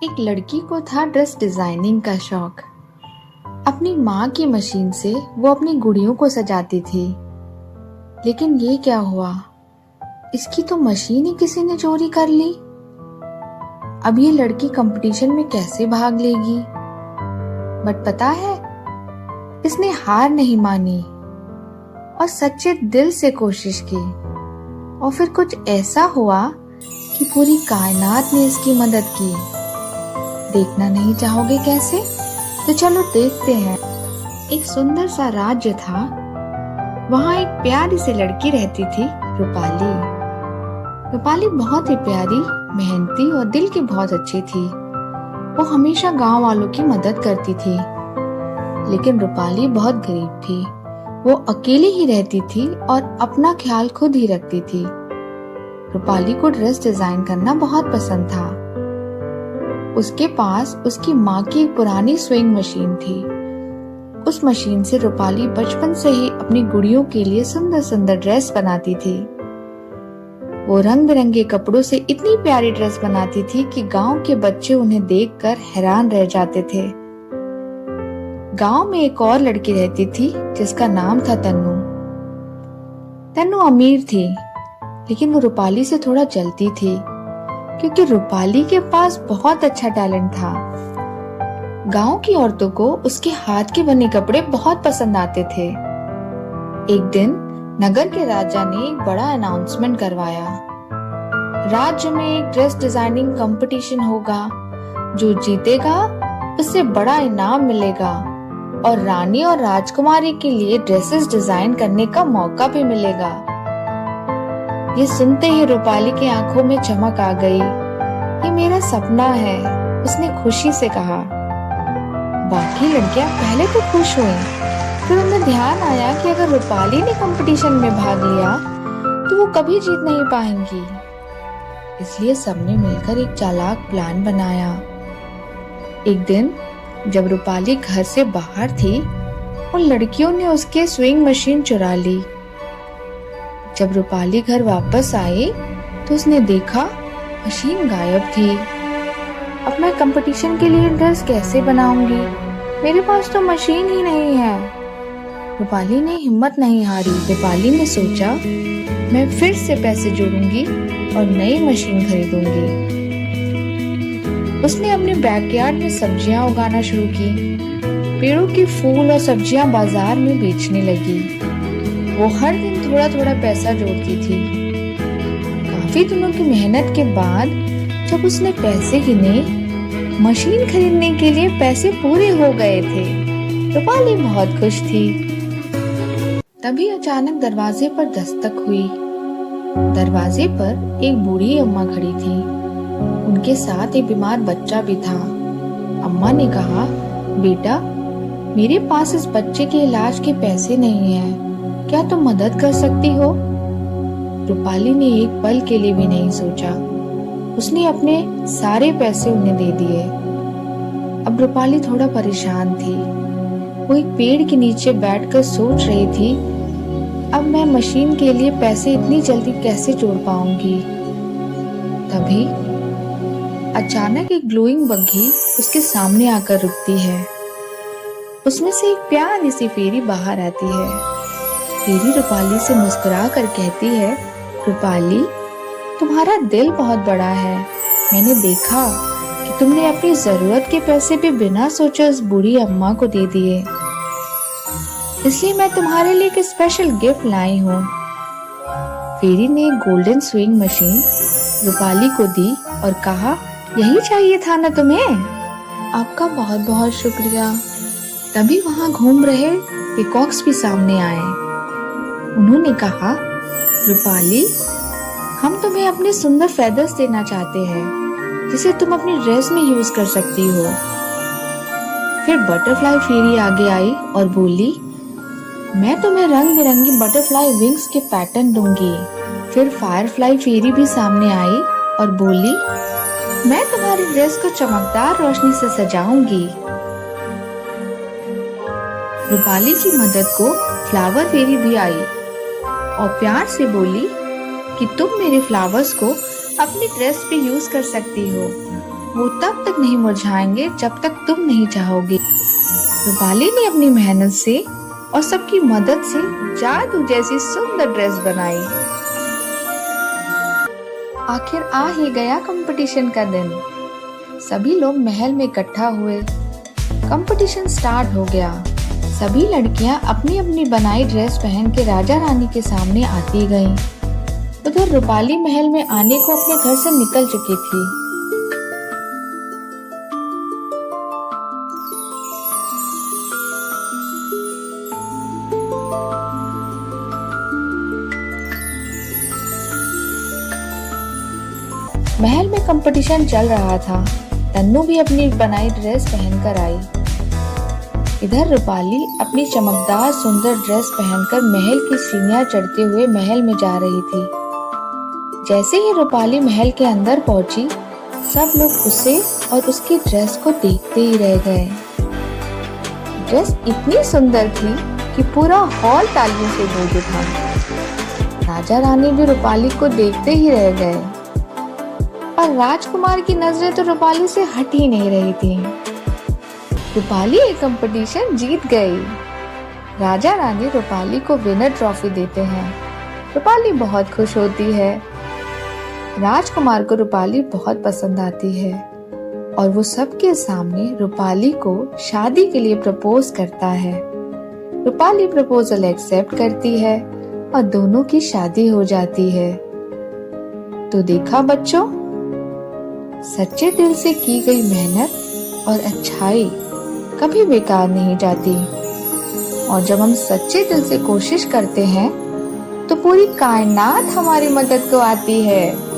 एक लड़की को था ड्रेस डिजाइनिंग का शौक। अपनी माँ की मशीन से वो अपनी गुड़ियों को सजाती थी। लेकिन ये क्या हुआ, इसकी तो मशीन ही किसी ने चोरी कर ली। अब ये लड़की कंपटीशन में कैसे भाग लेगी। बट पता है, इसने हार नहीं मानी और सच्चे दिल से कोशिश की। और फिर कुछ ऐसा हुआ कि पूरी कायनात ने इसकी मदद की। देखना नहीं चाहोगे कैसे? तो चलो देखते हैं। एक सुंदर सा राज्य था। वहां एक प्यारी सी लड़की रहती थी, रूपाली। रूपाली बहुत ही प्यारी, मेहनती और दिल की बहुत अच्छी थी। वो हमेशा गांव वालों की मदद करती थी। लेकिन रूपाली बहुत गरीब थी। वो अकेली ही रहती थी और अपना ख्याल खुद ही रखती थी। रूपाली को ड्रेस डिजाइन करना बहुत पसंद था। उसके पास उसकी माँ की एक पुरानी स्विंग मशीन थी। उस मशीन से रूपाली बचपन से ही अपनी गुड़ियों के लिए सुंदर सुंदर ड्रेस बनाती थी। वो रंग बिरंगे कपड़ों से इतनी प्यारी ड्रेस बनाती थी कि गांव के बच्चे उन्हें देखकर हैरान रह जाते थे। गांव में एक और लड़की रहती थी जिसका नाम था तन्नू। तन्नू अमीर थी, लेकिन वो रूपाली से थोड़ा जलती थी क्योंकि रूपाली के पास बहुत अच्छा टैलेंट था। गांव की औरतों को उसके हाथ के बने कपड़े बहुत पसंद आते थे। एक दिन नगर के राजा ने एक बड़ा अनाउंसमेंट करवाया। राज्य में एक ड्रेस डिजाइनिंग कंपटीशन होगा। जो जीतेगा उसे बड़ा इनाम मिलेगा और रानी और राजकुमारी के लिए ड्रेसेस डिजाइन करने का मौका भी मिलेगा। ये सुनते ही रूपाली की आंखों में चमक आ गई। ये मेरा सपना है, उसने खुशी से कहा। बाकी लड़कियां पहले तो खुश हुईं, फिर उन्हें ध्यान आया कि अगर रूपाली ने कंपटीशन में भाग लिया तो वो कभी जीत नहीं पाएंगी। इसलिए सबने मिलकर एक चालाक प्लान बनाया। एक दिन जब रूपाली घर से बाहर थी, उन लड़कियों ने उसके स्विंग मशीन चुरा ली। जब रूपाली घर वापस आई तो उसने देखा मशीन गायब थी। अब मैं कंपटीशन के लिए ड्रेस कैसे बनाऊंगी? मेरे पास तो मशीन ही नहीं है। रूपाली ने हिम्मत नहीं हारी। रूपाली ने सोचा, मैं फिर से पैसे जोड़ूंगी और नई मशीन खरीदूंगी। उसने अपने बैकयार्ड में सब्जियां उगाना शुरू की। पेड़ों के फूल और सब्जियां बाजार में बेचने लगी। वो हर दिन थोड़ा थोड़ा पैसा जोड़ती थी। काफी दिनों की मेहनत के बाद जब उसने पैसे गिने, मशीन खरीदने के लिए पैसे पूरे हो गए थे। रूपाली बहुत खुश थी। तभी अचानक दरवाजे पर दस्तक हुई। दरवाजे पर एक बूढ़ी अम्मा खड़ी थी। उनके साथ एक बीमार बच्चा भी था। अम्मा ने कहा, बेटा, मेरे पास इस बच्चे के इलाज के पैसे नहीं हैं। क्या तुम मदद कर सकती हो? रूपाली ने एक पल के लिए भी नहीं सोचा। उसने अपने सारे पैसे उन्हें दे दिए। अब रूपाली थोड़ा परेशान थी। वो एक पेड़ के नीचे बैठकर सोच रही थी, अब मैं मशीन के लिए पैसे इतनी जल्दी कैसे जोड़ पाऊंगी। तभी अचानक एक ग्लोइंग बग्घी उसके सामने आकर रुकती है। उसमें से एक प्यारी सी फेरी बाहर आती है। फेरी रूपाली से मुस्कुरा कर कहती है, रूपाली, तुम्हारा दिल बहुत बड़ा है। मैंने देखा कि तुमने अपनी जरूरत के पैसे भी बिना सोचे उस बूढ़ी अम्मा को दे दिए। इसलिए मैं तुम्हारे लिए एक स्पेशल गिफ्ट लाई हूँ। फेरी ने एक गोल्डन स्विंग मशीन रूपाली को दी और कहा, यही चाहिए था ना तुम्हें? आपका बहुत बहुत शुक्रिया। तभी वहां घूम रहे पीकॉक्स भी सामने आए। उन्होंने कहा, रूपाली, हम तुम्हें अपने सुंदर फेदर्स देना चाहते हैं जिसे तुम अपनी ड्रेस में यूज कर सकती हो। फिर बटरफ्लाई फेरी आगे आई और बोली, मैं तुम्हें रंग बिरंगी बटरफ्लाई विंग्स के पैटर्न दूंगी। फिर फायरफ्लाई फेरी भी सामने आई और बोली, मैं तुम्हारी ड्रेस को चमकदार रोशनी से सजाऊंगी। रूपाली की मदद को फ्लावर फेरी भी आई और प्यार से बोली कि तुम मेरे फ्लावर्स को अपनी ड्रेस पे यूज कर सकती हो। वो तब तक नहीं मुरझाएंगे जब तक तुम नहीं चाहोगे। रूपाली ने अपनी मेहनत से और सबकी मदद से जादू जैसी सुंदर ड्रेस बनाई। आखिर आ ही गया कंपटीशन का दिन। सभी लोग महल में इकट्ठा हुए। कंपटीशन स्टार्ट हो गया। सभी लड़कियां अपनी अपनी बनाई ड्रेस पहन के राजा रानी के सामने आती गईं। उधर रूपाली महल में आने को अपने घर से निकल चुकी थी। महल में कंपटीशन चल रहा था। तन्नू भी अपनी बनाई ड्रेस पहनकर आई। इधर रूपाली अपनी चमकदार सुंदर ड्रेस पहनकर महल की सीढ़ियां चढ़ते हुए महल में जा रही थी। जैसे ही रूपाली महल के अंदर पहुंची, सब लोग उसे और उसकी ड्रेस को देखते ही रह गए। ड्रेस इतनी सुंदर थी कि पूरा हॉल तालियों से गूंज उठा। राजा रानी भी रूपाली को देखते ही रह गए, पर राजकुमार की नजरें तो रूपाली से हट ही नहीं रही थी। रूपाली ये कंपटीशन जीत गई। राजा रानी रूपाली को विनर ट्रॉफी देते हैं। रूपाली बहुत खुश होती है। राजकुमार को रूपाली बहुत पसंद आती है और वो सबके सामने रूपाली को शादी के लिए प्रपोज करता है। रूपाली प्रपोजल एक्सेप्ट करती है और दोनों की शादी हो जाती है। तो देखा बच्चों, सच्चे दिल से की गई मेहनत और अच्छाई कभी बेकार नहीं जाती। और जब हम सच्चे दिल से कोशिश करते हैं तो पूरी कायनात हमारी मदद को आती है।